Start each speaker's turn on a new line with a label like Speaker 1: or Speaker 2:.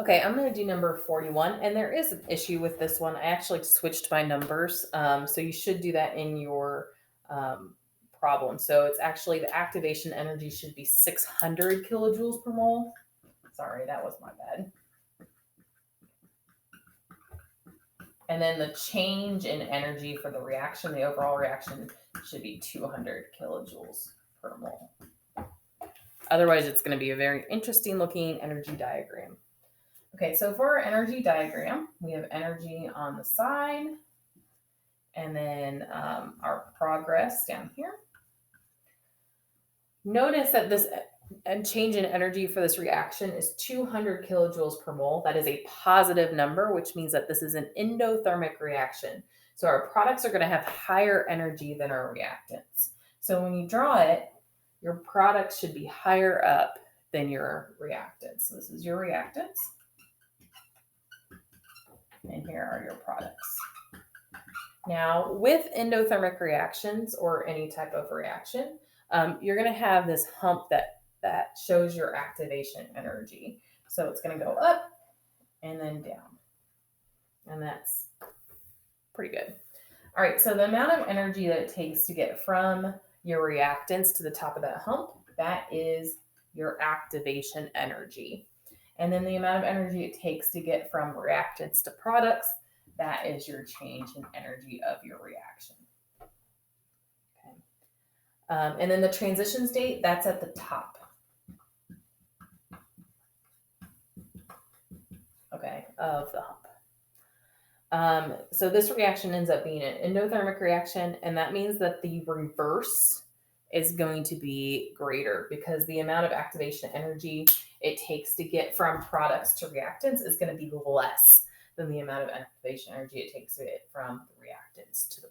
Speaker 1: Okay, I'm going to do number 41, and there is an issue with this one. I actually switched my numbers, so you should do that in your um, problem. So it's actually the activation energy should be 600 kilojoules per mole. Sorry, that was my bad. And then the change in energy for the reaction, the overall reaction, should be 200 kilojoules per mole. Otherwise, it's going to be a very interesting looking energy diagram. Okay, so for our energy diagram, we have energy on the side, and then our progress down here. Notice that this change in energy for this reaction is 200 kilojoules per mole. That is a positive number, which means that this is an endothermic reaction. So our products are going to have higher energy than our reactants. So when you draw it, your products should be higher up than your reactants. So this is your reactants, and here are your products. Now, with endothermic reactions or any type of reaction, you're going to have this hump that shows your activation energy. So it's going to go up and then down, and that's pretty good. All right, so the amount of energy that it takes to get from your reactants to the top of that hump, that is your activation energy. And then the amount of energy it takes to get from reactants to products, that is your change in energy of your reaction. Okay. And then the transition state, that's at the top. Okay, of the hump. So this reaction ends up being an endothermic reaction, and that means that the reverse is going to be greater because the amount of activation energy it takes to get from products to reactants is going to be less than the amount of activation energy it takes to get from the reactants to the